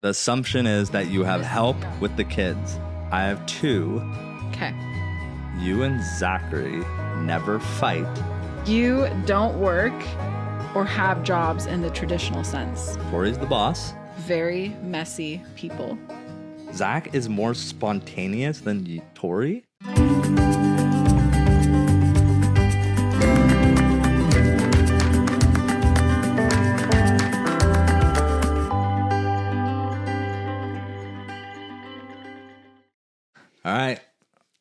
The assumption is that you have help with the kids. I have 2. Okay. You and Zachary never fight. You don't work or have jobs in the traditional sense. Tori's the boss. Very messy people. Zach is more spontaneous than Tori. All right.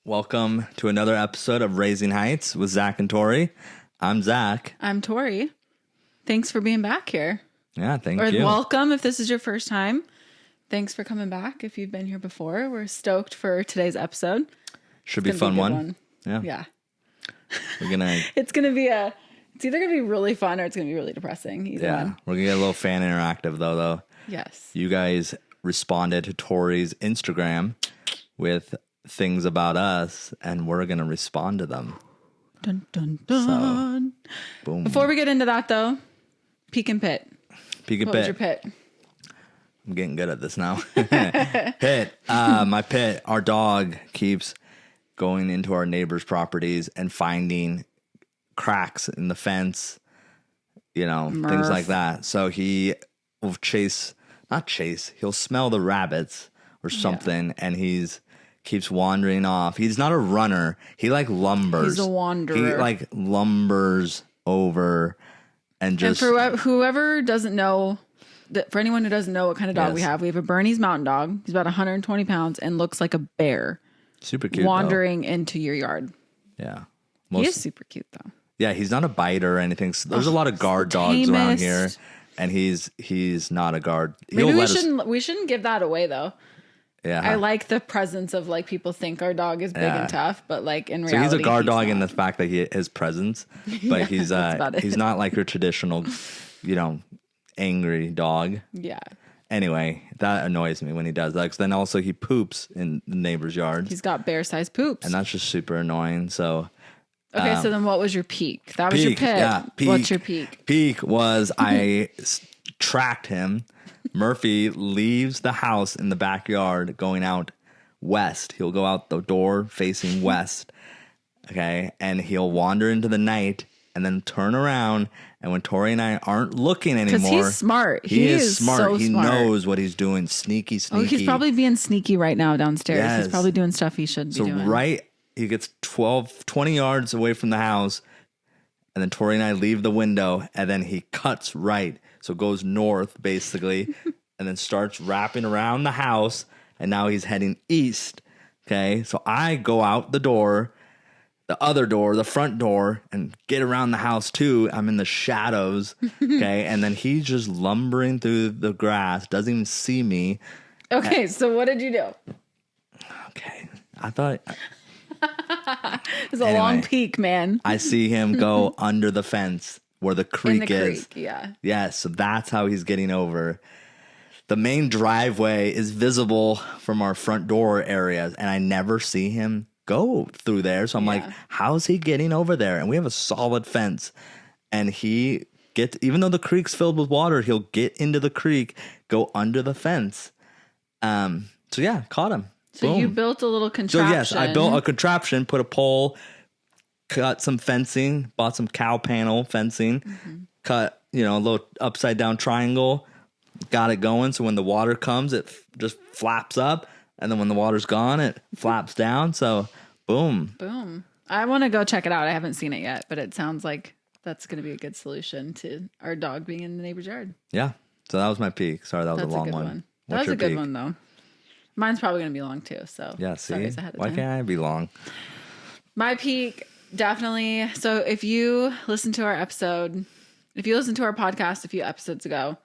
Welcome to another episode of Raising Heights with Zach and Tori. I'm Zach. I'm Tori. Thanks for being back here. Yeah, thank Or you. welcome if this is your first time. Thanks for coming back if you've been here before. We're stoked for today's episode. Should be a fun one. Yeah. We're gonna It's either gonna be really fun or it's gonna be really depressing. Either one. We're gonna get a little fan interactive though. Yes. You guys responded to Tori's Instagram with things about us, and we're gonna respond to them. Dun dun dun. So, boom. Before we get into that though, peek and pit. Peek and What was pit. your pit? I'm getting good at this now. Pit. My pit. Our dog keeps going into our neighbors' properties and finding cracks in the fence, things like that. So he will he'll smell the rabbits or something, and keeps wandering off. He's not a runner. He lumbers. He's a wanderer. He lumbers over and just. And for whoever doesn't know, for anyone who doesn't know what kind of dog we have a Bernese Mountain Dog. He's about 120 pounds and looks like a bear. Super cute. Wandering into your yard. Yeah. He is super cute though. Yeah, he's not a biter or anything. So there's a lot of guard dogs around here, and he's not a guard. Maybe we shouldn't give that away though. Yeah, I like the presence of people think our dog is big and tough, but in reality, so he's a guard dog in the fact that his presence, but he's not like your traditional, angry dog. Yeah. Anyway, that annoys me when he does that. Because then also he poops in the neighbor's yards. He's got bear-sized poops, and that's just super annoying. So. Okay, so then what was your peak? That was your pit. Yeah, peak. What's your peak? Peak was I tracked him. Murphy leaves the house in the backyard going out west. He'll go out the door facing west. Okay, and he'll wander into the night and then turn around. And when Tori and I aren't looking anymore. Because he's smart. He is smart. So he smart. knows what he's doing. Sneaky. Oh, he's probably being sneaky right now downstairs. Yes. He's probably doing stuff he shouldn't be doing. He gets 20 yards away from the house, and then Tori and I leave the window, and then he cuts right. So goes north, basically, and then starts wrapping around the house, and now he's heading east. Okay, so I go out the door, the other door, the front door, and get around the house too. I'm in the shadows, okay, and then he's just lumbering through the grass, doesn't even see me. Okay, so what did you do? Okay, I thought... It's a long peak, man. I see him go under the fence where the creek is. Yeah. Yeah, so that's how he's getting over. The main driveway is visible from our front door areas, and I never see him go through there. So I'm like, how's he getting over there? And we have a solid fence. And even though the creek's filled with water, he'll get into the creek, go under the fence. So yeah, caught him. So Boom. you built a little contraption. So yes, I built a contraption, put a pole, cut some fencing, bought some cow panel fencing, cut, a little upside down triangle, got it going. So when the water comes, it just flaps up. And then when the water's gone, it flaps down. So boom. Boom. I want to go check it out. I haven't seen it yet, but it sounds like that's going to be a good solution to our dog being in the neighbor's yard. Yeah. So that was my peak. Sorry, that was a long one. That was a good one though. Mine's probably going to be long too. So yeah, see, why can't I be long? My peak, definitely. So if you listen to our podcast a few episodes ago,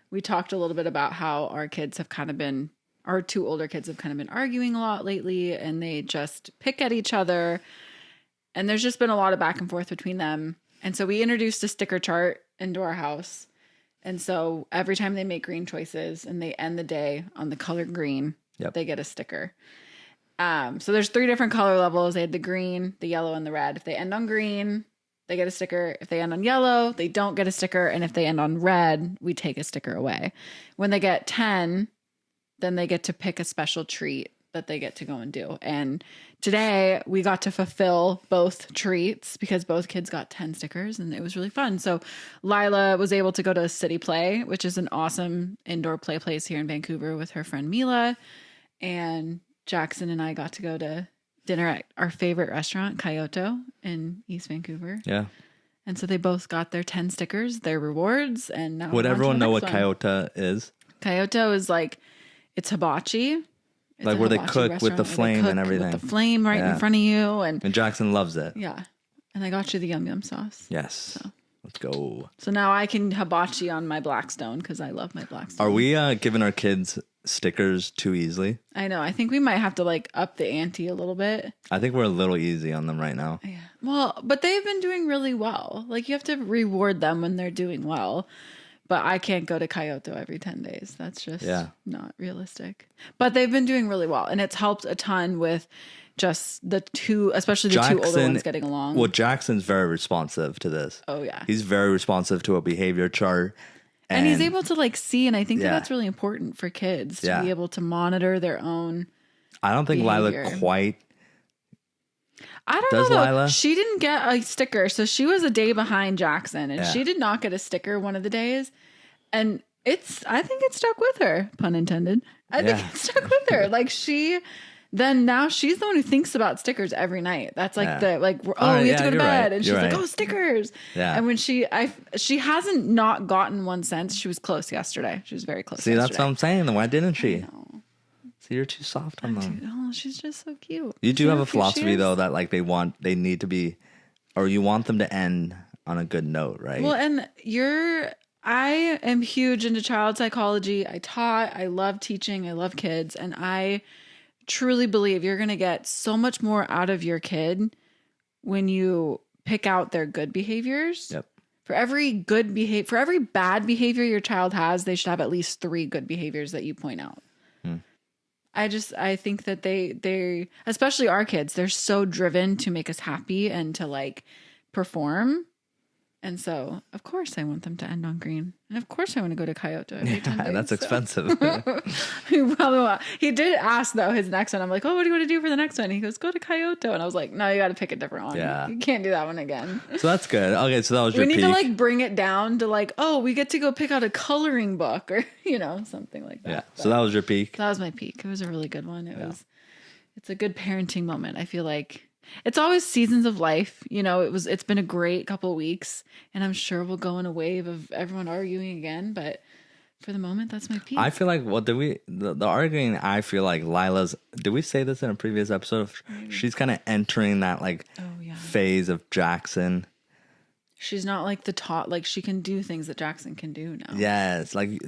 we talked a little bit about how our 2 older kids have kind of been arguing a lot lately, and they just pick at each other. And there's just been a lot of back and forth between them. And so we introduced a sticker chart into our house. And so every time they make green choices and they end the day on the color green, they get a sticker. So there's 3 different color levels. They had the green, the yellow, and the red. If they end on green, they get a sticker. If they end on yellow, they don't get a sticker. And if they end on red, we take a sticker away. When they get 10, then they get to pick a special treat that they get to go and do. And today we got to fulfill both treats because both kids got 10 stickers and it was really fun. So Lila was able to go to City Play, which is an awesome indoor play place here in Vancouver with her friend Mila. And Jackson and I got to go to dinner at our favorite restaurant, Kyoto in East Vancouver. Yeah. And so they both got their 10 stickers, their rewards. And now would everyone know what Kyoto is? Kyoto is like, it's hibachi. It's like where they cook with the flame and everything. With the flame right in front of you. And Jackson loves it. Yeah. And I got you the yum yum sauce. Yes. So. Let's go. So now I can hibachi on my Blackstone because I love my Blackstone. Are we giving our kids stickers too easily? I know. I think we might have to like up the ante a little bit. I think we're a little easy on them right now. Yeah. Well, but they've been doing really well. Like you have to reward them when they're doing well. But I can't go to Kyoto every 10 days. That's just not realistic. But they've been doing really well. And it's helped a ton with just the two, especially the two older ones getting along. Well, Jackson's very responsive to this. Oh, yeah. He's very responsive to a behavior chart. And he's able to like see. And I think that's really important for kids to be able to monitor their own I don't think behavior. Lila quite... I don't know. Lila? She didn't get a sticker. So she was a day behind Jackson and she did not get a sticker one of the days. And I think it stuck with her, pun intended. I think it stuck with her. Like now she's the one who thinks about stickers every night. That's like we have to go to bed. And she's like, oh, stickers. Yeah. And when she hasn't not gotten one since. She was close yesterday. She was very close yesterday. That's what I'm saying. Then why didn't she? See, you're too soft on them. Oh, she's just so cute. You do have a philosophy though that like they need to be, or you want them to end on a good note, right? Well, and I am huge into child psychology. I love teaching. I love kids. And I truly believe you're going to get so much more out of your kid when you pick out their good behaviors. Yep. For every bad behavior your child has, they should have at least 3 good behaviors that you point out. I think that they, especially our kids, they're so driven to make us happy and to like perform. And so, of course, I want them to end on green. And of course, I want to go to Kyoto every 10 days. That's expensive. He did ask, though, his next one. I'm like, oh, what do you want to do for the next one? He goes, go to Kyoto. And I was like, no, you got to pick a different one. Yeah. You can't do that one again. So that's good. Okay, so that was your peak. We need to like bring it down to like, oh, we get to go pick out a coloring book or, something like that. Yeah, so that was your peak? That was my peak. It was a really good one. It's a good parenting moment. I feel like it's always seasons of life. It's been a great couple of weeks and I'm sure we'll go in a wave of everyone arguing again. But for the moment, that's my peak. I feel like, the arguing, I feel like Lila's, did we say this in a previous episode? She's kind of entering that phase of Jackson. She's not like the top, like she can do things that Jackson can do now. Yes. Like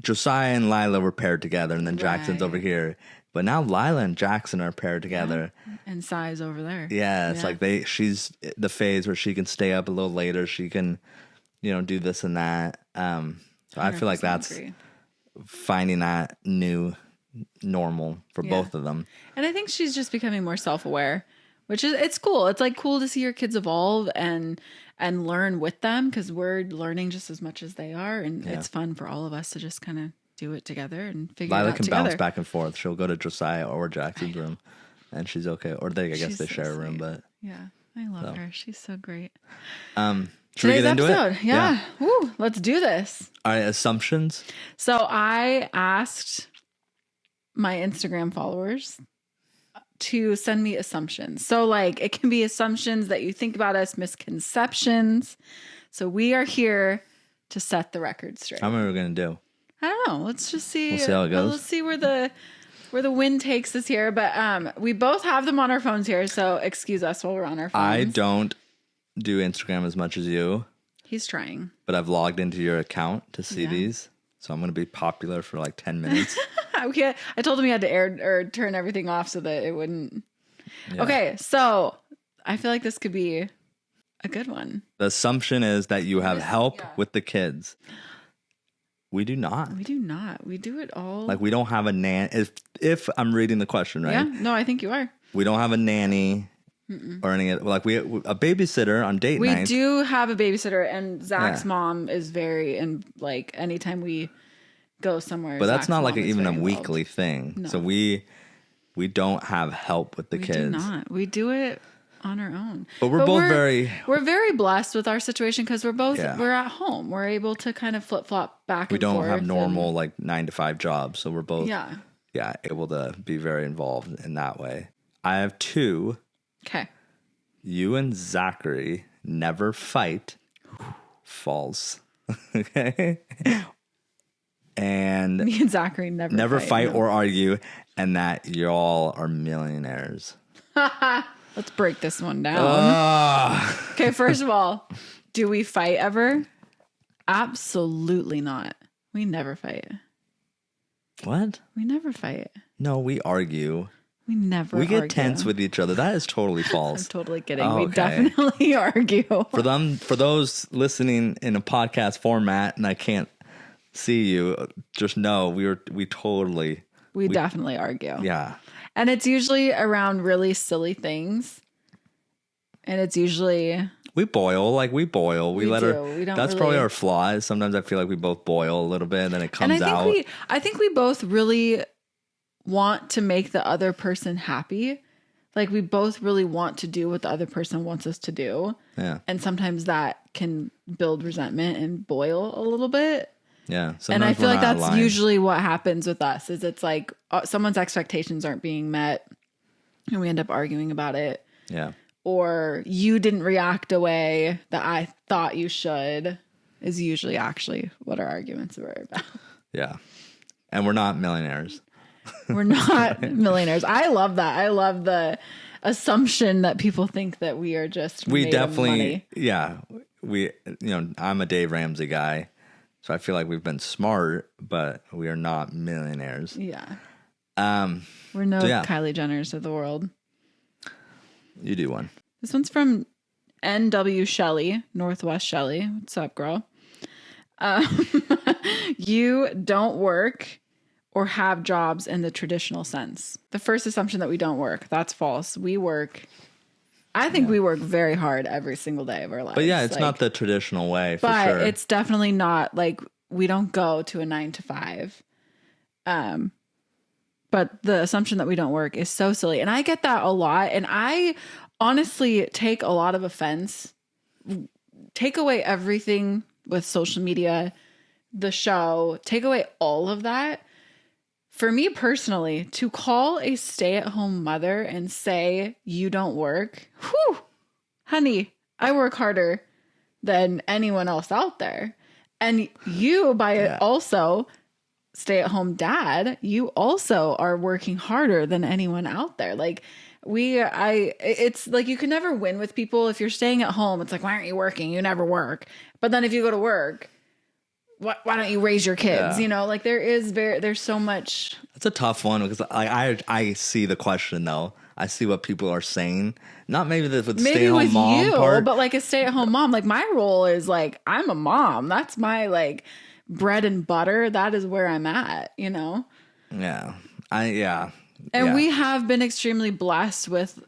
Josiah and Lila were paired together and then Jackson's over here. But now Lila and Jackson are paired together. Yeah. And Sai's over there. Yeah, it's like she's the phase where she can stay up a little later. She can, do this and that. So I feel like that's finding that new normal for both of them. And I think she's just becoming more self-aware, which is, it's cool. It's like cool to see your kids evolve and learn with them because we're learning just as much as they are. And it's fun for all of us to just kind of do it together and figure Lila it out can together. bounce back and forth. She'll go to Josiah or Jackson's room and she's okay. Or I guess they share a room, but yeah, I love her. She's so great. Should we get into it? Yeah. Woo, let's do this. All right, assumptions. So I asked my Instagram followers to send me assumptions. So like it can be assumptions that you think about us, misconceptions. So we are here to set the record straight. How many are we going to do? I don't know. Let's just see. We'll see how it goes. Let's see where the wind takes us here. But we both have them on our phones here, so excuse us while we're on our phones. I don't do Instagram as much as you. He's trying. But I've logged into your account to see these. So I'm going to be popular for like 10 minutes. I told him he had to turn everything off so that it wouldn't. Yeah. Okay, so I feel like this could be a good one. The assumption is that you have help with the kids. We do not. We do not. We do it all. Like we don't have a nanny. If I'm reading the question right. Yeah. No, I think you are. We don't have a nanny or anything. Like we a babysitter on date night. We do have a babysitter, and Zach's mom is very, and like anytime we go somewhere. But that's Zach's not like mom is even a very involved. weekly thing. No. So we don't have help with the We kids. do not. We do it on our own. But we're both very... We're very blessed with our situation because we're at home. We're able to kind of flip flop back and forth. We don't have normal like 9-to-5 jobs, so we're both yeah able to be very involved in that way. I have 2. Okay. You and Zachary never fight. False. Okay. And Me and Zachary never fight no. or argue, and that y'all are millionaires. Let's break this one down. Okay, first of all, do we fight ever? Absolutely not. We never fight. What? We never fight. No, we argue. We never We get argue. tense with each other. That is totally false. I'm totally kidding. Oh, we okay. definitely argue. For those listening in a podcast format, and I can't see you, just know we definitely argue. Yeah. And it's usually around really silly things. And it's usually... We boil. We boil. We let do. her... We don't That's really... probably our flaw. Is sometimes I feel like we both boil a little bit, and then it comes out. I think we both really want to make the other person happy. Like, we both really want to do what the other person wants us to do. Yeah. And sometimes that can build resentment and boil a little bit. Yeah. And I feel like that's usually what happens with us is it's like someone's expectations aren't being met and we end up arguing about it. Yeah. Or you didn't react a way that I thought you should is usually actually what our arguments were about. Yeah. And we're not millionaires. We're not millionaires. I love that. I love the assumption that people think that we are just We made definitely, of money. yeah. I'm a Dave Ramsey guy, so I feel like we've been smart, but we are not millionaires. Yeah. We're no Kylie Jenners of the world. You do one. This one's from NW Shelley, Northwest Shelley. What's up, girl? You don't work or have jobs in the traditional sense. The first assumption that we don't work, that's false. We work. I think we work very hard every single day of our lives. But yeah, it's not the traditional way, for but sure. But it's definitely not like we don't go to a 9-to-5. But the assumption that we don't work is so silly. And I get that a lot. And I honestly take a lot of offense. Take away everything with social media, the show, take away all of that. For me personally, to call a stay-at-home mother and say you don't work, whew, honey, I work harder than anyone else out there. And you, also stay-at-home dad, you also are working harder than anyone out there. Like it's like you can never win with people. If you're staying at home, it's like, why aren't you working? You never work. But then if you go to work, why don't you raise your kids? Yeah. Like there's so much. It's a tough one because I see the question though. I see what people are saying. Not maybe the stay-at-home mom part, but like a stay-at-home mom. Like my role is like I'm a mom. That's my like bread and butter. That is where I'm at. Yeah. And we have been extremely blessed with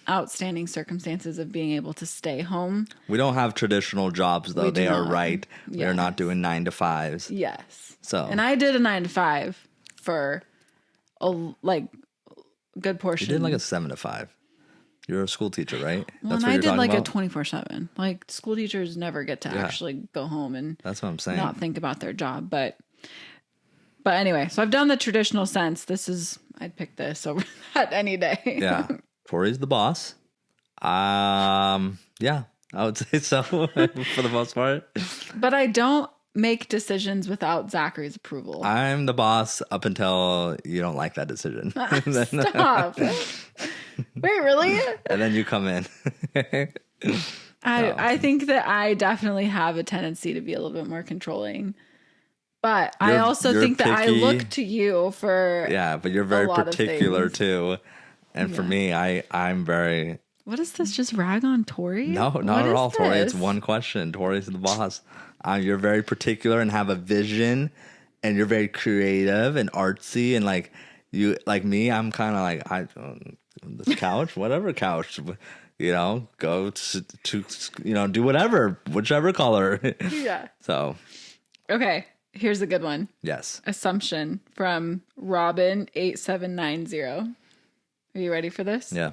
outstanding circumstances of being able to stay home. We don't have traditional jobs though. They are right. Yes. We are not doing 9-to-5s. Yes. So, and I did a 9-to-5 for a good portion. You did like a 7-to-5. You're a school teacher, right? Well, and I did like a 24/7. Like school teachers never get to actually go home and that's what I'm saying. Not think about their job. But anyway, so I've done the traditional sense. I'd pick this over that any day. Yeah. Tori's the boss. Yeah, I would say so for the most part. But I don't make decisions without Zachary's approval. I'm the boss up until you don't like that decision. Stop. Wait, really? And then you come in. I think that I definitely have a tendency to be a little bit more controlling. But I also think that I look to you for but you're very particular too. And for me, I'm very... What is this? Just rag on Tori? No, not at all, Tori. It's one question. Tori's the boss. You're very particular and have a vision, and you're very creative and artsy, and like me, I'm kind of like this couch, whatever couch, go to do whichever color. Yeah. So. Okay. Here's a good one. Yes. Assumption from Robin8790. Are you ready for this? Yeah.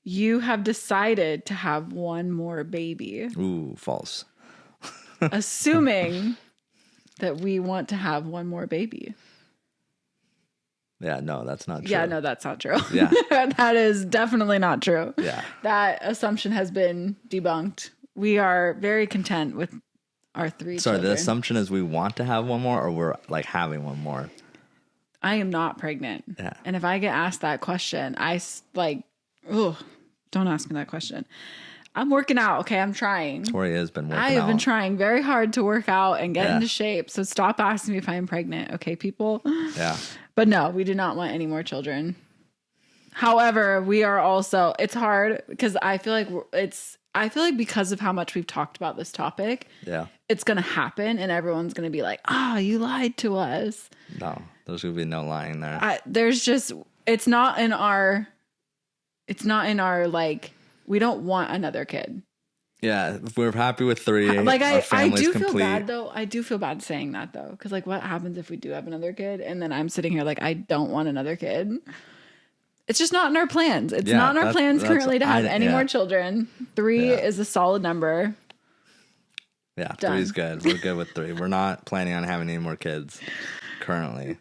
You have decided to have one more baby. Ooh, false. Assuming that we want to have one more baby. Yeah, no, that's not true. Yeah, no, that's not true. Yeah. That is definitely not true. Yeah. That assumption has been debunked. We are very content with our 3 children. The assumption is we want to have one more, or we're like having one more? I am not pregnant. Yeah. And if I get asked that question, don't ask me that question. I'm working out, okay? I'm trying. Tori has been working out. I have been trying very hard to work out and get into shape. So stop asking me if I'm pregnant, okay, people? Yeah. But no, we do not want any more children. However, we are also, it's hard because I feel like because of how much we've talked about this topic, it's going to happen and everyone's going to be like, you lied to us. No, there's going to be no lying there. It's not in our, like, we don't want another kid. Yeah, if we're happy with 3. Like I do complete. feel bad though. I do feel bad saying that though, because like, what happens if we do have another kid and then I'm sitting here like I don't want another kid? It's just not in our plans. It's not in our plans currently to have any more children. 3 is a solid number. Yeah, Done. 3 is good. We're good with 3. We're not planning on having any more kids currently.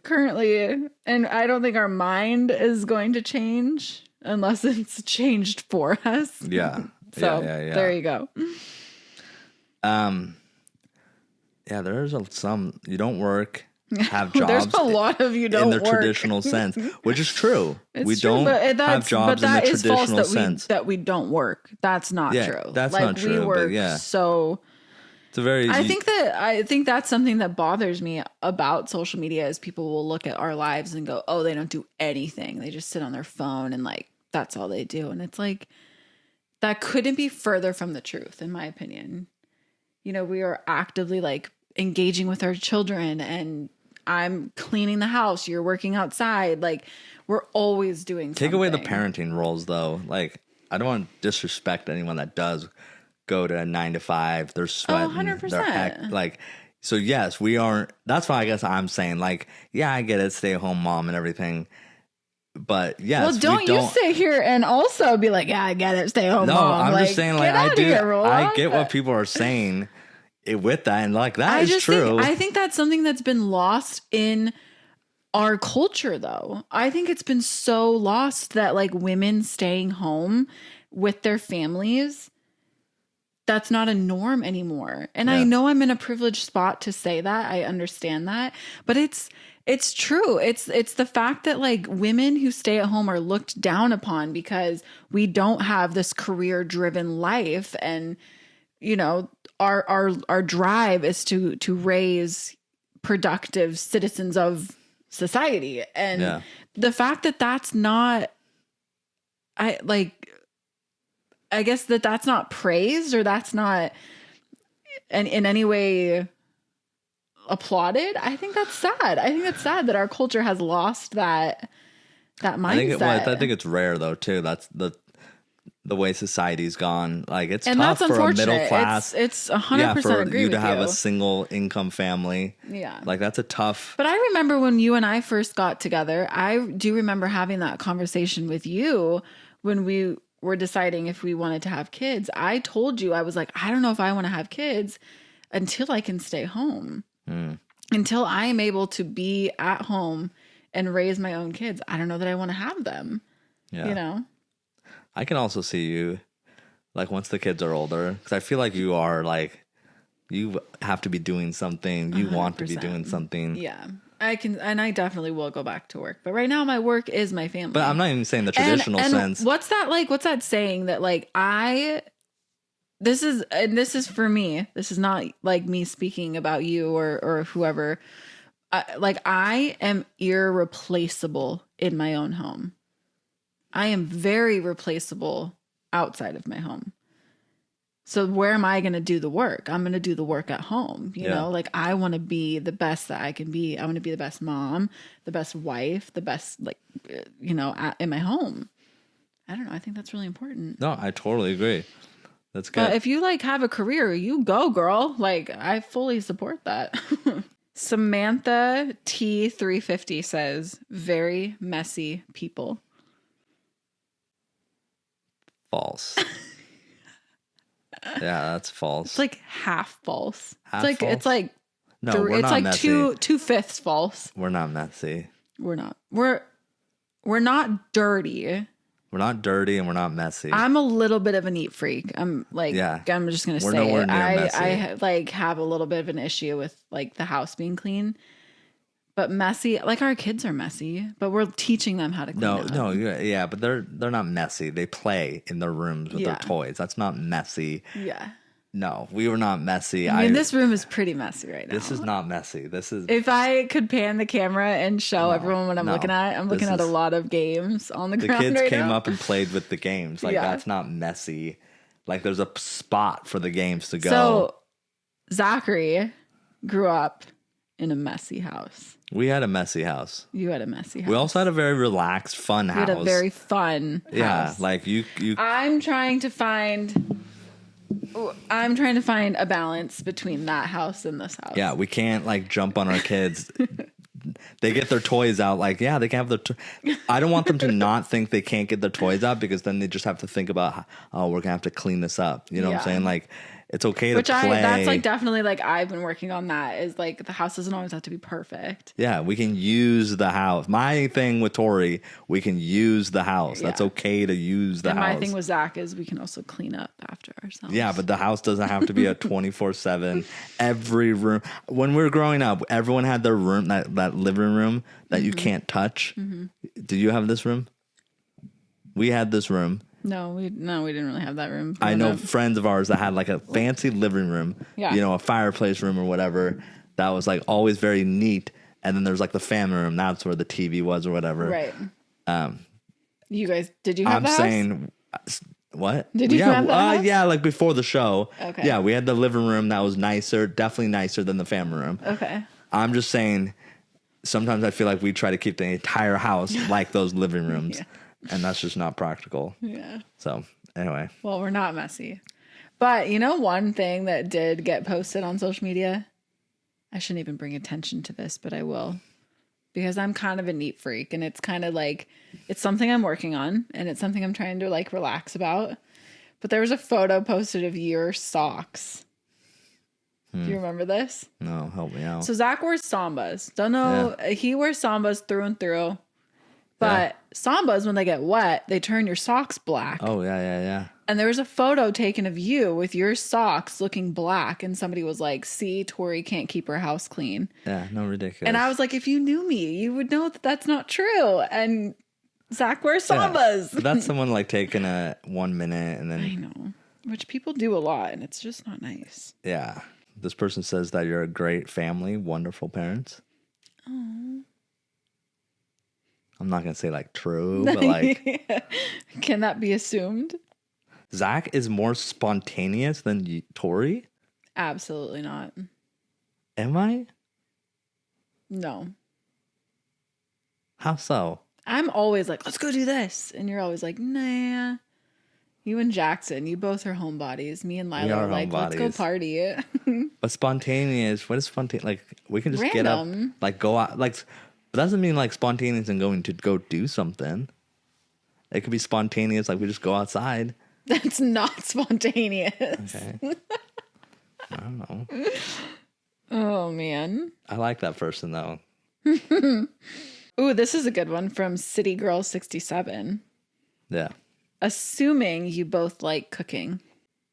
And I don't think our mind is going to change unless it's changed for us. Yeah. So there you go. Yeah, there's some, you don't work, have jobs. There's a lot of you don't in the work. Traditional sense, which is true. It's we true, don't have jobs in the traditional sense. That we don't work. That's not true. That's like, not true. We work so. It's a very. I think that's something that bothers me about social media is people will look at our lives and go, "Oh, they don't do anything. They just sit on their phone and like that's all they do." And it's like that couldn't be further from the truth, in my opinion. You know, we are actively like engaging with our children, and I'm cleaning the house. You're working outside. Like we're always doing. Take away the parenting roles, though. Like I don't want to disrespect anyone that does go to a 9 to 5. They're sweating. 100%. Like, so yes, we aren't. That's why I guess I'm saying, like, yeah, I get it, stay at home mom and everything. But yes, well, don't you sit here and also be like, yeah, I get it, stay home mom. No, I'm like, just saying, like, I get what people are saying with that, and like that is true. I think that's something that's been lost in our culture, though. I think it's been so lost that like women staying home with their families, that's not a norm anymore. And I know I'm in a privileged spot to say that. I understand that. But it's true. It's the fact that like women who stay at home are looked down upon because we don't have this career-driven life. And, you know, our drive is to raise productive citizens of society. And the fact that that's not, I guess that's not praised or that's not in any way applauded. I think that's sad. I think it's sad that our culture has lost that mindset. I think it's rare though too. That's the way society's gone. Like it's and tough that's for a middle class. It's 100% agree you with to have a single income family. Yeah, like that's a tough. But I remember when you and I first got together. I do remember having that conversation with you when we were deciding if we wanted to have kids. I told you, I was like, I don't know if I want to have kids until I can stay home. Until I am able to be at home and raise my own kids. I don't know that I want to have them. Yeah. You know? I can also see you, like, once the kids are older, because I feel like you are, like, you have to be doing something. You 100%. Want to be doing something. Yeah. I can, and I definitely will go back to work. But right now, my work is my family. But I'm not even saying the traditional sense. What's that saying that, like, this is for me. This is not like me speaking about you or whoever. I am irreplaceable in my own home. I am very replaceable outside of my home. So where am I going to do the work? I'm going to do the work at home. You know, like I want to be the best that I can be. I want to be the best mom, the best wife, the best, like, you know, in my home. I don't know. I think that's really important. No, I totally agree. That's good. But if you like have a career, you go, girl. Like I fully support that. Samantha T350 says, very messy people. False. Yeah, that's false. It's like half false. Half it's like false? it's like No, we're it's not like messy. 2/5 false. We're not messy. We're not. We're not dirty. We're not dirty and we're not messy. I'm a little bit of a neat freak. I'm just gonna We're say nowhere it. near messy. I like have a little bit of an issue with like the house being clean. But messy, like our kids are messy, but we're teaching them how to clean up. No, yeah, but they're not messy. They play in their rooms with their toys. That's not messy. Yeah. No, we were not messy. I mean, this room is pretty messy right now. This is not messy. This is. If I could pan the camera and show everyone what I'm looking at, I'm looking at a lot of games on the ground. The kids right came now. up and played with the games. Like that's not messy. Like there's a spot for the games to go. So Zachary grew up in a messy house. We had a messy house. You had a messy house. We also had a very relaxed, fun house. We had a very fun house. Yeah, like you. I'm trying to find a balance between that house and this house. Yeah, we can't like jump on our kids. They get their toys out. Like, yeah, they can have their. I don't want them to not think they can't get their toys out because then they just have to think about, oh, we're gonna have to clean this up. You know what I'm saying? Like, it's okay to play. That's like definitely like I've been working on that. Is like the house doesn't always have to be perfect. Yeah, we can use the house. My thing with Tori, we can use the house. That's okay to use the house. My thing with Zach is we can also clean up after ourselves. Yeah, but the house doesn't have to be a 24/7. Every room. When we were growing up, everyone had their room, that living room that you can't touch. Mm-hmm. Did you have this room? We had this room. No, we didn't really have that room. I know friends of ours that had like a fancy living room, a fireplace room or whatever. That was like always very neat. And then there's like the family room. That's where the TV was or whatever. Right. You guys, did you have the house? I'm saying, what? Did you have the house? Yeah, like before the show. Okay. Yeah, we had the living room that was nicer, definitely nicer than the family room. Okay. I'm just saying, sometimes I feel like we try to keep the entire house like those living rooms. And that's just not practical. Yeah. So, anyway. Well, we're not messy. But you know one thing that did get posted on social media? I shouldn't even bring attention to this, but I will. Because I'm kind of a neat freak. And it's kind of like, it's something I'm working on. And it's something I'm trying to like relax about. But there was a photo posted of your socks. Do you remember this? No, help me out. So Zach wears Sambas. Don't know. Yeah. He wears Sambas through and through. But Sambas, when they get wet, they turn your socks black. Oh, yeah. And there was a photo taken of you with your socks looking black. And somebody was like, see, Tori can't keep her house clean. Yeah, no, ridiculous. And I was like, if you knew me, you would know that that's not true. And Zach wears Sambas. But that's someone like taking a 1 minute and then. I know. Which people do a lot. And it's just not nice. Yeah. This person says that you're a great family, wonderful parents. Oh. I'm not going to say like true, but like. Can that be assumed? Zach is more spontaneous than Tori? Absolutely not. Am I? No. How so? I'm always like, let's go do this. And you're always like, nah. You and Jackson, you both are homebodies. Me and Lila are like, let's go party. But spontaneous, what is spontaneous? Like, we can just Random. get up, like go out, like, but that doesn't mean like spontaneous and going to go do something. It could be spontaneous, like we just go outside. That's not spontaneous. Okay. I don't know. Oh, man. I like that person, though. Ooh, this is a good one from City Girl 67. Yeah. Assuming you both like cooking.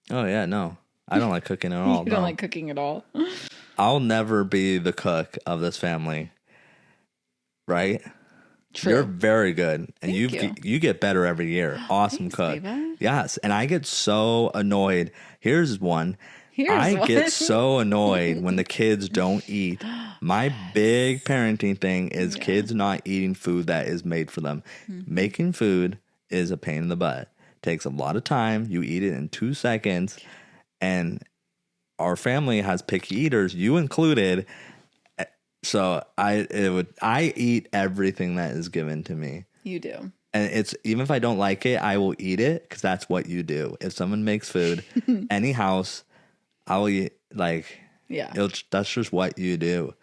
Oh, yeah, no. I don't like cooking at all. You don't like cooking at all? I'll never be the cook of this family. Right? True. You're very good. And Thank you get better every year. Awesome Thanks, cook. baby. Yes. And I get so annoyed. Here's one. I get so annoyed when the kids don't eat. My big parenting thing is kids not eating food that is made for them. Mm-hmm. Making food is a pain in the butt. Takes a lot of time. You eat it in 2 seconds. And our family has picky eaters, you included. So I eat everything that is given to me. You do. And it's, even if I don't like it, I will eat it because that's what you do. If someone makes food, any house, I will eat, like, that's just what you do.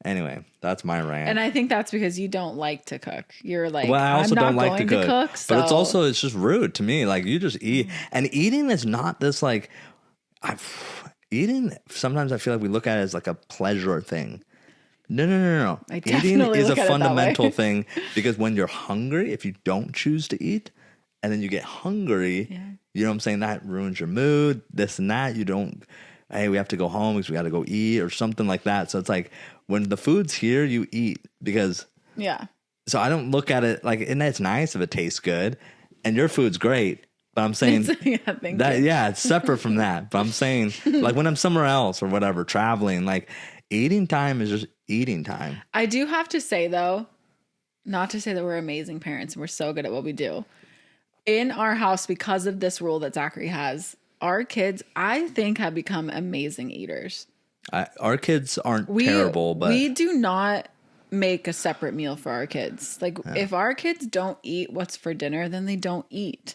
Anyway, that's my rant. And I think that's because you don't like to cook. You're like, well, I also I'm not don't like to going cook, so. but it's just rude to me. Like you just eat, and eating is not this like, eating. Sometimes I feel like we look at it as like a pleasure thing. No. I Eating definitely is a look at it that fundamental way. thing because when you're hungry, if you don't choose to eat, and then you get hungry, you know what I'm saying? That ruins your mood. This and that. You don't. Hey, we have to go home because we got to go eat or something like that. So it's like when the food's here, you eat because. Yeah. So I don't look at it like, and it's nice if it tastes good, and your food's great. But I'm saying Thank you. Yeah, it's separate from that. But I'm saying like when I'm somewhere else or whatever, traveling, like eating time is just eating time. I do have to say though, not to say that we're amazing parents and we're so good at what we do. In our house, because of this rule that Zachary has, our kids, I think, have become amazing eaters. Our kids aren't terrible, but we do not make a separate meal for our kids. Like if our kids don't eat what's for dinner, then they don't eat.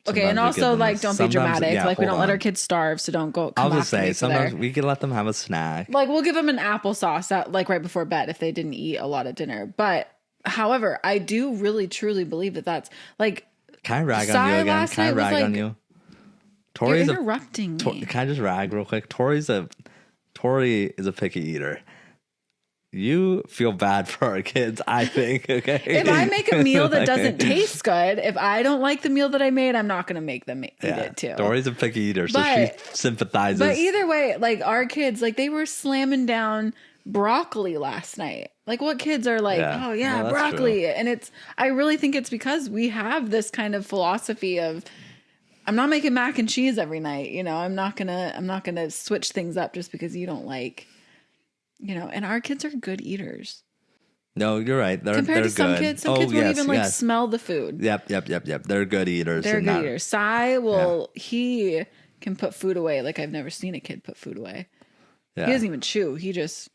Okay, sometimes and also like don't be dramatic. Yeah, like we don't let our on. kids starve, so don't go. I'll just say sometimes we can let them have a snack. Like we'll give them an applesauce at, like right before bed if they didn't eat a lot of dinner. But however, I do really truly believe that that's like. Can I rag on you again? Can I rag on you? Tori's you're interrupting me. Can I just rag real quick? Tori is a picky eater. You feel bad for our kids, I think, okay? If I make a meal that doesn't taste good, if I don't like the meal that I made, I'm not going to make them eat it too. Tori's a picky eater, so she sympathizes. But either way, like our kids, like they were slamming down broccoli last night. Like what kids are like, oh yeah, well, broccoli. True. And I really think it's because we have this kind of philosophy of, I'm not making mac and cheese every night. You know, I'm not gonna switch things up just because you don't like, you know, and our kids are good eaters. No, you're right. Compared to some good. kids, some kids won't even smell the food. Yep. They're good eaters. They're good eaters. Sai he can put food away like I've never seen a kid put food away. Yeah. He doesn't even chew. He just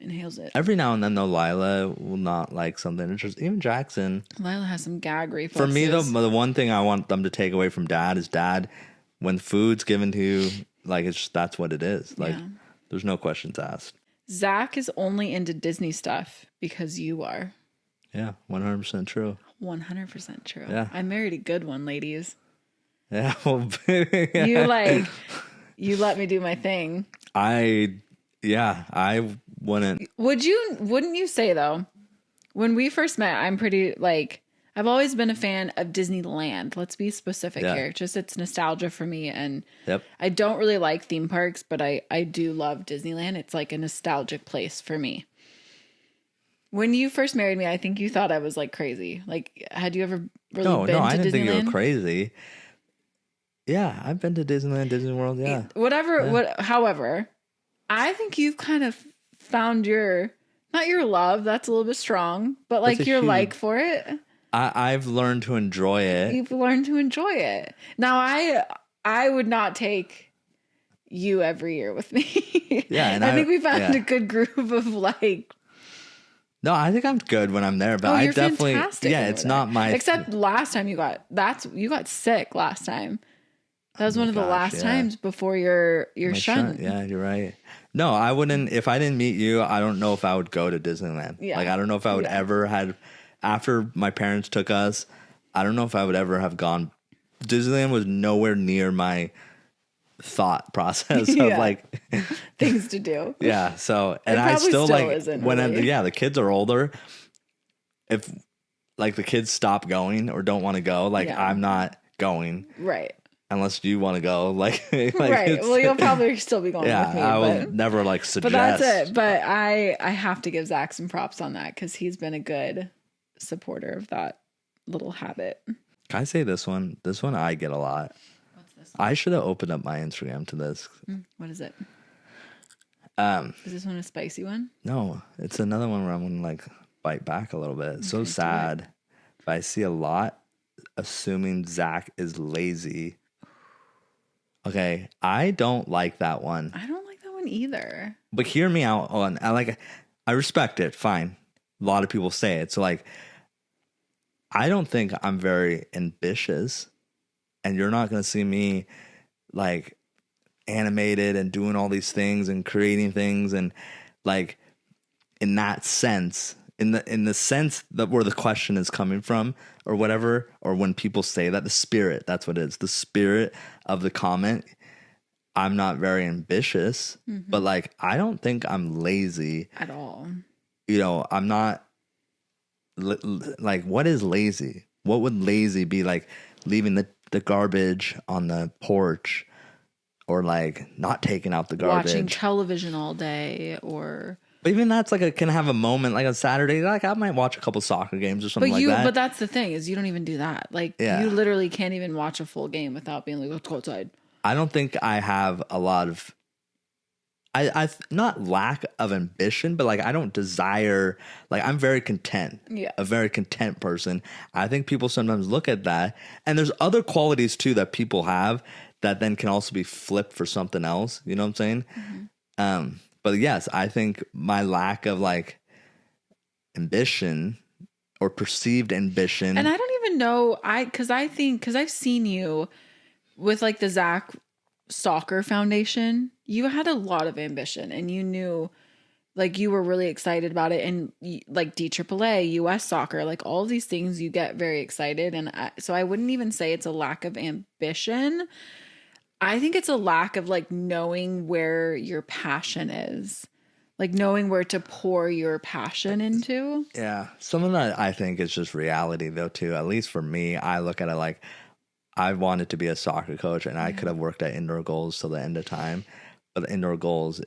inhales it. Every now and then, though, Lila will not like something. It's just, even Jackson. Lila has some gag reflexes. For me, though, the one thing I want them to take away from Dad is when food's given to you, like that's what it is. Like there's no questions asked. Zach is only into Disney stuff because you are. Yeah, 100% true. 100% true. Yeah. I married a good one, ladies. Yeah. Well, you let me do my thing. I wouldn't. Wouldn't you say though, when we first met, I'm pretty like, I've always been a fan of Disneyland. Let's be specific here. Just it's nostalgia for me. And I don't really like theme parks, but I do love Disneyland. It's like a nostalgic place for me. When you first married me, I think you thought I was like crazy. Like, had you ever really been to Disneyland? No, I didn't think you were crazy. Yeah, I've been to Disneyland, Disney World. Yeah. However, I think you've kind of found not your love. That's a little bit strong, but like your like for it. I've learned to enjoy it. You've learned to enjoy it. Now, I would not take you every year with me. Yeah, and I think we found a good group of like. No, I think I'm good when I'm there, but I definitely it's not my. Except last time you got sick last time. That was one of the last times before your shunt. Yeah, you're right. No, I wouldn't. If I didn't meet you, I don't know if I would go to Disneyland. Yeah. Like I don't know if I would ever had. After my parents took us, I don't know if I would ever have gone. Disneyland was nowhere near my thought process of like things to do. Yeah. So, and I still like when the kids are older, if like the kids stop going or don't want to go, like I'm not going. Right. Unless you want to go, like right. Well, you'll probably still be going with me. I will never like suggest. But that's it. But I have to give Zach some props on that because he's been a good supporter of that little habit. Can I say this one? This one I get a lot. What's this one? I should have opened up my Instagram to this. What is it? Is this one a spicy one? No, it's another one where I'm gonna like bite back a little bit. It's so sad. But I see a lot assuming Zach is lazy. Okay, I don't like that one. I don't like that one either. But hear me out on. I respect it. Fine. A lot of people say it. So like, I don't think I'm very ambitious, and you're not gonna see me like animated and doing all these things and creating things and like in that sense, in the sense that where the question is coming from or whatever, or when people say that, the spirit, that's what it is. The spirit of the comment. I'm not very ambitious, but like, I don't think I'm lazy at all. You know, I'm not like, what is lazy? What would lazy be? Like leaving the garbage on the porch, or like not taking out the garbage, watching television all day, or but even that's like can have a moment like on Saturday. Like I might watch a couple soccer games or something like that. But that's the thing is you don't even do that. Like you literally can't even watch a full game without being like, let's go outside. I don't think I have a lot of I not lack of ambition, but like I don't desire, like I'm very content. Yeah. A very content person. I think people sometimes look at that, and there's other qualities too that people have that then can also be flipped for something else. You know what I'm saying? But yes, I think my lack of like ambition or perceived ambition. And I don't even know, because I've seen you with like the Zach Soccer Foundation, you had a lot of ambition and you knew like you were really excited about it, and like DAAA, US soccer, like all of these things you get very excited. And so I wouldn't even say it's a lack of ambition. I think it's a lack of like knowing where your passion is, like knowing where to pour your passion into. Yeah. Some of that I think is just reality though too. At least for me, I look at it like I wanted to be a soccer coach, and I could have worked at Indoor Goals till the end of time. But Indoor Goals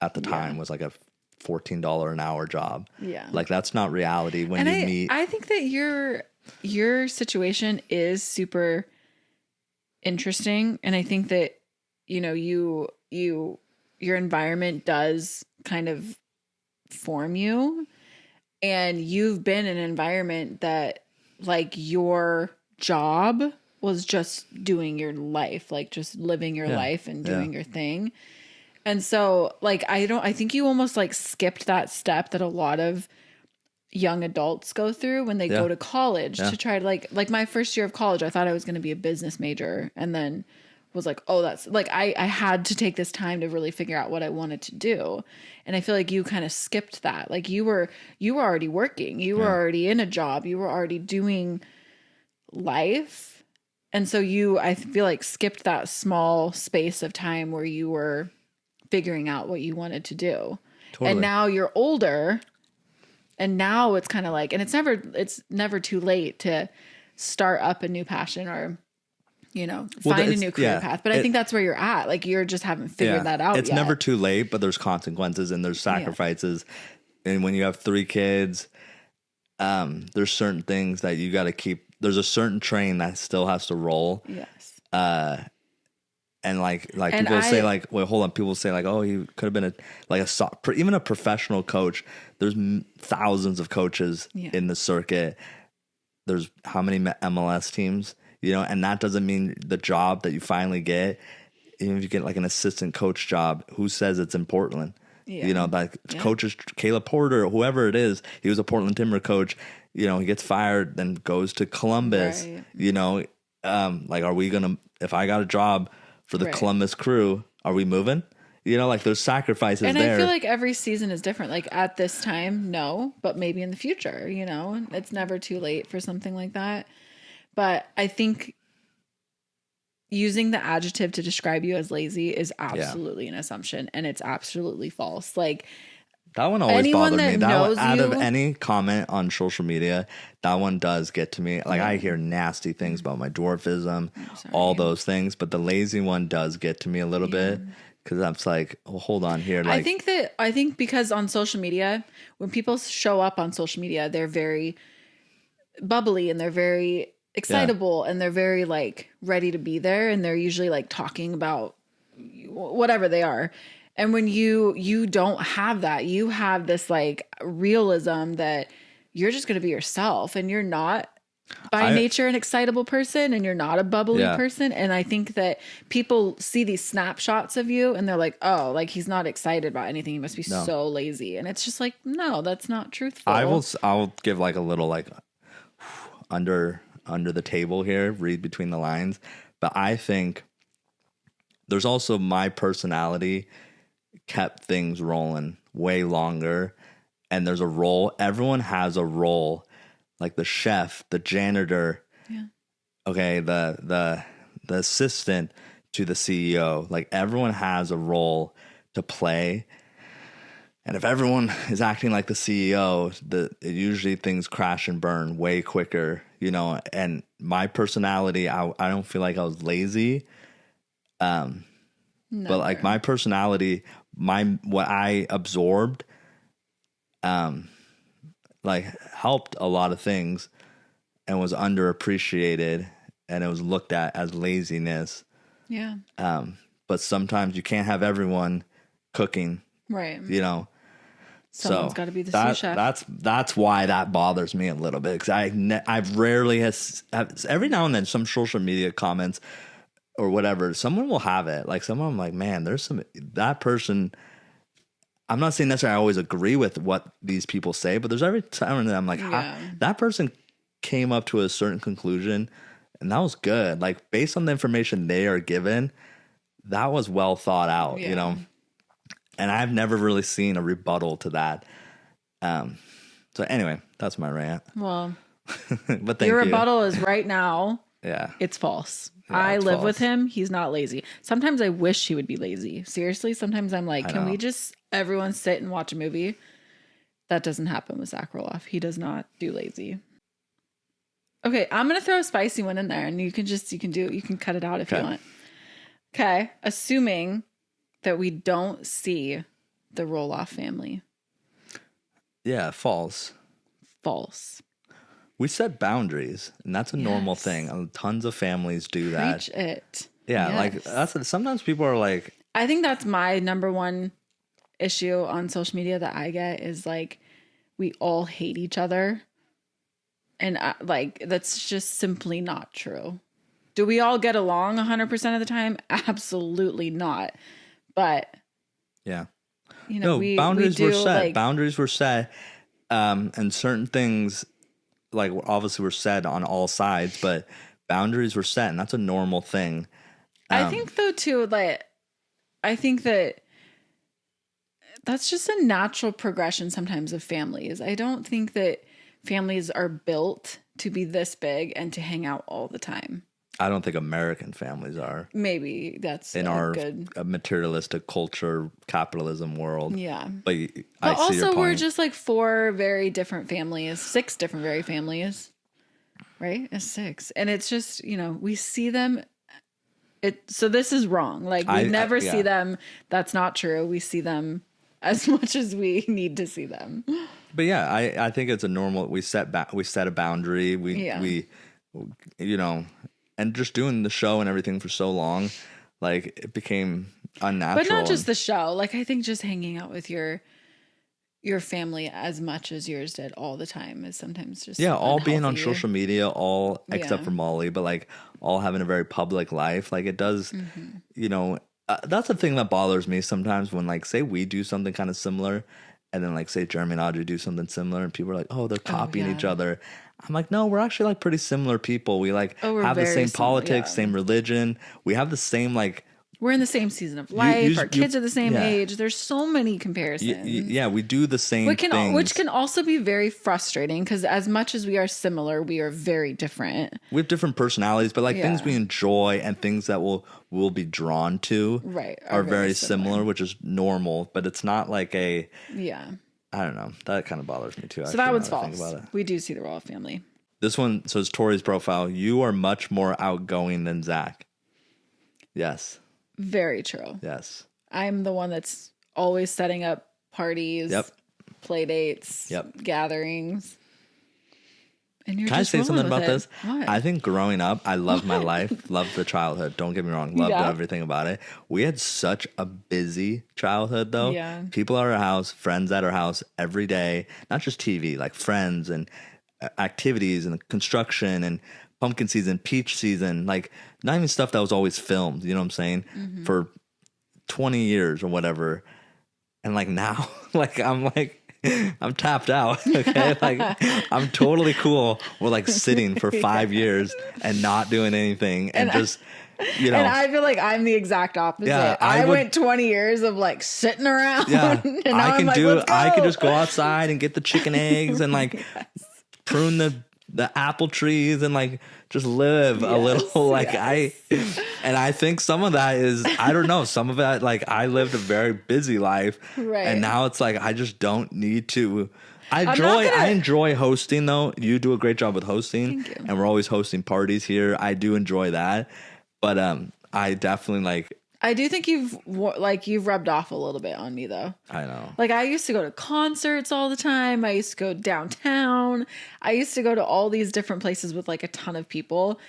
at the time was like a $14 an hour job. Yeah. Like that's not reality when you meet. I think that your situation is super interesting. And I think that, you know, your environment does kind of form you, and you've been in an environment that like your job was just doing your life, like just living your life and doing your thing. And so like, I think you almost like skipped that step that a lot of young adults go through when they go to college to try to like my first year of college, I thought I was going to be a business major, and then was like, oh, that's like, I had to take this time to really figure out what I wanted to do. And I feel like you kind of skipped that. Like you were already working, you were already in a job, you were already doing life. And so I feel like skipped that small space of time where you were figuring out what you wanted to do. Totally. And now you're older, and now it's kind of like, and it's never too late to start up a new passion or, you know, find a new career path. But I think that's where you're at. Like you just haven't figured that out It's yet. never too late, but there's consequences and there's sacrifices. And when you have 3 kids, there's certain things that you got to keep. There's a certain train that still has to roll. Yes. And like people say like, wait, hold on. People say like, oh, he could have been even a professional coach. There's thousands of coaches in the circuit. There's how many MLS teams, you know, and that doesn't mean the job that you finally get. Even if you get like an assistant coach job, who says it's in Portland? Yeah. You know, like coaches, Caleb Porter, whoever it is, he was a Portland Timber coach. You know, he gets fired, then goes to Columbus. Right. You know, like, are we gonna? If I got a job for the Columbus Crew, are we moving? You know, like there's sacrifices and there. I feel like every season is different. Like at this time, no, but maybe in the future. You know, it's never too late for something like that. But I think using the adjective to describe you as lazy is absolutely an assumption, and it's absolutely false. Like that one always bothered me. That one, out of any comment on social media, that one does get to me. Like I hear nasty things about my dwarfism, all those things, but the lazy one does get to me a little bit, because I'm like, well, hold on here. Like, I think because on social media, when people show up on social media, they're very bubbly and they're very excitable and they're very like ready to be there, and they're usually like talking about whatever they are. And when you don't have that, you have this like realism that you're just going to be yourself, and you're not by nature an excitable person, and you're not a bubbly person. And I think that people see these snapshots of you and they're like, oh, like he's not excited about anything. He must be so lazy. And it's just like, no, that's not truthful. I'll give like a little like under the table here, read between the lines. But I think there's also my personality kept things rolling way longer, and there's a role. Everyone has a role, like the chef, the janitor, okay, the assistant to the CEO. Like everyone has a role to play. And if everyone is acting like the CEO, usually things crash and burn way quicker, you know. And my personality, I don't feel like I was lazy. But like my personality, what I absorbed, like helped a lot of things and was underappreciated, and it was looked at as laziness. Yeah. But sometimes you can't have everyone cooking, right? You know. Someone's got to be the sous chef. That's why that bothers me a little bit, because I've rarely every now and then some social media comments or whatever, someone will have it. Like someone, I'm like, man, there's that person. I'm not saying necessarily I always agree with what these people say, but there's every time that I'm like, that person came up to a certain conclusion, and that was good. Like based on the information they are given, that was well thought out, you know. And I've never really seen a rebuttal to that. So anyway, that's my rant. Well, but your rebuttal is right now. Yeah, it's false. Yeah, I live false. with him. He's not lazy. Sometimes I wish he would be lazy. Seriously, sometimes I'm like, can we just everyone sit and watch a movie? That doesn't happen with Zach Rolloff. He does not do lazy. Okay, I'm gonna throw a spicy one in there, and you can cut it out if you want. Okay, assuming that we don't see the Rolloff family. Yeah, false. False. We set boundaries, and that's a normal thing. Tons of families do that. Preach it. Yeah, like sometimes people are like, I think that's my number one issue on social media that I get is like, we all hate each other. And that's just simply not true. Do we all get along 100% of the time? Absolutely not. But yeah, you know, boundaries were set. Boundaries were set, and certain things, like obviously, were said on all sides. But boundaries were set, and that's a normal thing. I think though too, like I think that that's just a natural progression sometimes of families. I don't think that families are built to be this big and to hang out all the time. I don't think American families are. Maybe that's in our materialistic culture, capitalism world. Yeah. But I see also, your point. we're just like 4 very different families, 6 different very families, right? 6. And it's just, you know, we see them. So this is wrong. Like we never see them. That's not true. We see them as much as we need to see them. But yeah, I think it's a normal, we set a boundary. We, you know, and just doing the show and everything for so long, like it became unnatural. But not just the show. Like I think just hanging out with your family as much as yours did all the time is sometimes just all being on social media, all except for Molly, but like all having a very public life. Like it does, you know, that's the thing that bothers me sometimes when like say we do something kind of similar, and then like say Jeremy and Audrey do something similar, and people are like, oh, they're copying each other. I'm like, no, we're actually like pretty similar people. We like have the same politics, same religion. We have the same like. We're in the same season of life. Our kids are the same age. There's so many comparisons. We do the same things. Which can also be very frustrating because as much as we are similar, we are very different. We have different personalities, but like things we enjoy and things that we'll be drawn to are very similar, which is normal. But it's not like a I don't know. That kind of bothers me too. So that one's false. We do see the Rolloff family. This one says Tori's profile. You are much more outgoing than Zach. Yes. Very true. Yes. I'm the one that's always setting up parties, play dates, gatherings. And you're Can just I say something about this? What? I think growing up, I loved my life, loved the childhood. Don't get me wrong, loved everything about it. We had such a busy childhood, though. Yeah. People at our house, friends at our house every day, not just TV, like friends and activities and construction and pumpkin season, peach season, like not even stuff that was always filmed, you know what I'm saying? For 20 years or whatever. And like now, like I'm like, I'm tapped out. Okay. Like I'm totally cool with like sitting for 5 years and not doing anything and just, you know. And I feel like I'm the exact opposite. Yeah, I went 20 years of like sitting around. Yeah. And now I'm like, let's go. I can just go outside and get the chicken eggs and like prune the apple trees and like just live a little like I think some of that is, I don't know, some of that, like I lived a very busy life and now it's like I just don't need to. I enjoy hosting though. You do a great job with hosting. Thank you. And we're always hosting parties here. I do enjoy that, but I definitely like. I do think you've rubbed off a little bit on me though. I know. Like I used to go to concerts all the time. I used to go downtown. I used to go to all these different places with like a ton of people.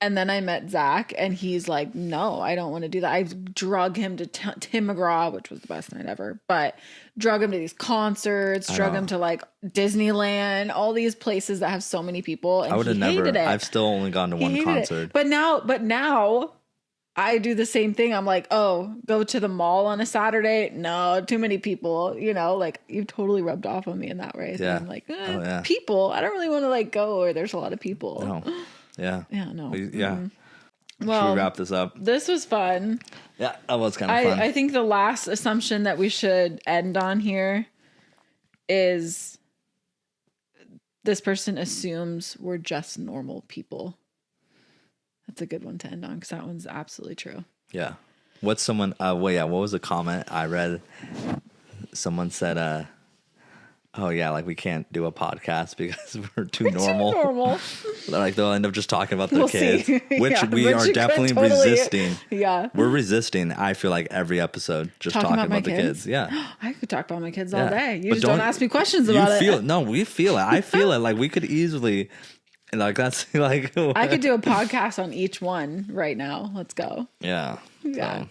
And then I met Zach and he's like, no, I don't want to do that. I drug him to Tim McGraw, which was the best night ever, but drug him to these concerts, drug him to like Disneyland, all these places that have so many people. And I would have never, I've still only gone to one concert. But now I do the same thing. I'm like, oh, go to the mall on a Saturday. No, too many people, you know, like you've totally rubbed off on me in that way. Yeah. I'm like, people, I don't really want to like go where there's a lot of people. No. Yeah. Yeah. No. Yeah. Well, should we wrap this up? This was fun. Yeah, that was kind of fun. I think the last assumption that we should end on here is this person assumes we're just normal people. That's a good one to end on because that one's absolutely true. Yeah. What's someone, what was a comment I read? Someone said, oh yeah, like we can't do a podcast because we're too normal. Like they'll end up just talking about their kids, which we are definitely resisting. Yeah, we're resisting. I feel like every episode just talking about the kids. Yeah, I could talk about my kids all day. You just don't ask me questions about it. No, we feel it. I feel it. Like we could easily, like that's like I could do a podcast on each one right now. Let's go. Yeah. Yeah. So,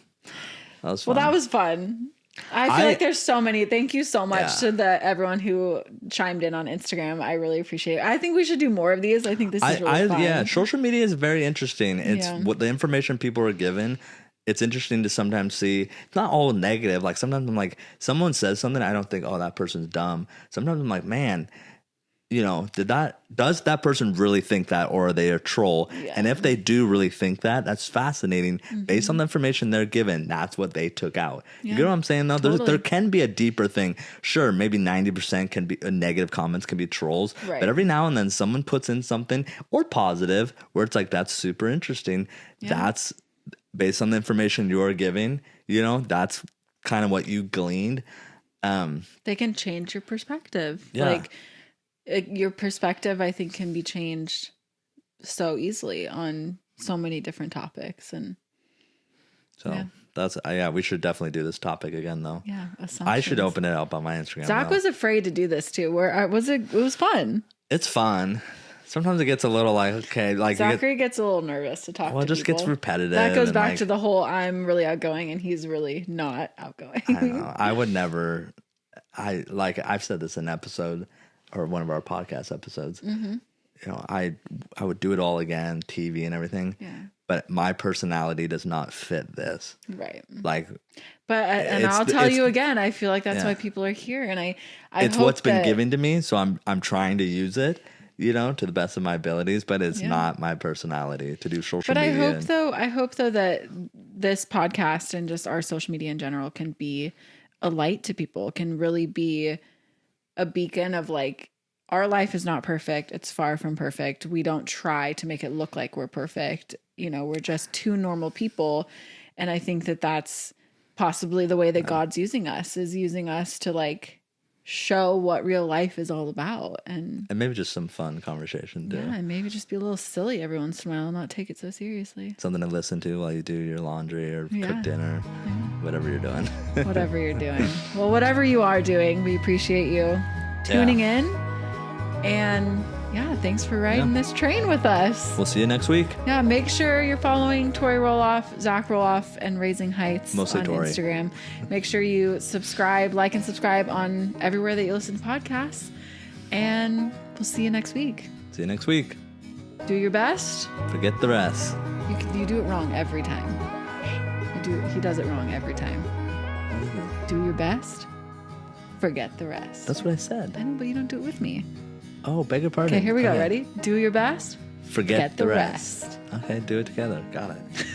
that was fun. Well, that was fun. I feel like there's so many. Thank you so much to everyone who chimed in on Instagram. I really appreciate it. I think we should do more of these. I think this is really fun. Yeah, social media is very interesting. It's what the information people are given. It's interesting to sometimes see. It's not all negative. Like sometimes I'm like, someone says something, I don't think, oh, that person's dumb. Sometimes I'm like, man, you know, does that person really think that, or are they a troll? Yeah. And if they do really think that, that's fascinating. Based on the information they're given, that's what they took out. Yeah. You know what I'm saying? Though there can be a deeper thing. Sure, maybe 90% can be negative comments, can be trolls, but every now and then someone puts in something or positive where it's like, that's super interesting. Yeah. That's based on the information you're giving. You know, that's kind of what you gleaned. They can change your perspective. Yeah. Like, your perspective, I think, can be changed so easily on so many different topics. And so that's, we should definitely do this topic again, though. Yeah. I should open it up on my Instagram. Zach was afraid to do this too. It was fun. It's fun. Sometimes it gets a little like, okay, like Zachary gets a little nervous to talk to it just people. Gets repetitive. That goes back to the whole, I'm really outgoing and he's really not outgoing. I know. I would never, I've said this in an episode or one of our podcast episodes. You know, I would do it all again, TV and everything. Yeah. But my personality does not fit this. Right. Like, but I'll tell you again, I feel like that's why people are here. And I it's hope what's been given to me. So I'm trying to use it, you know, to the best of my abilities, but it's not my personality to do social media. But I hope though that this podcast and just our social media in general can be a light to people, can really be a beacon of like, our life is not perfect. It's far from perfect. We don't try to make it look like we're perfect. You know, we're just two normal people. And I think that that's possibly the way that God's using us, is using us to like show what real life is all about. And maybe just some fun conversation too. Yeah, and maybe just be a little silly every once in a while and not take it so seriously. Something to listen to while you do your laundry or cook dinner, whatever you're doing. Whatever you're doing. Well, whatever you are doing, we appreciate you tuning in. And thanks for riding this train with us. We'll see you next week. Yeah, make sure you're following Tori Rolloff, Zach Rolloff, and Raising Heights on Instagram. Make sure you like and subscribe on everywhere that you listen to podcasts. And we'll see you next week. See you next week. Do your best. Forget the rest. You do it wrong every time. He does it wrong every time. Do your best. Forget the rest. That's what I said. I know, but you don't do it with me. Oh, beg your pardon. Okay, here we go. Ready? Do your best. Forget the rest. Okay, do it together. Got it.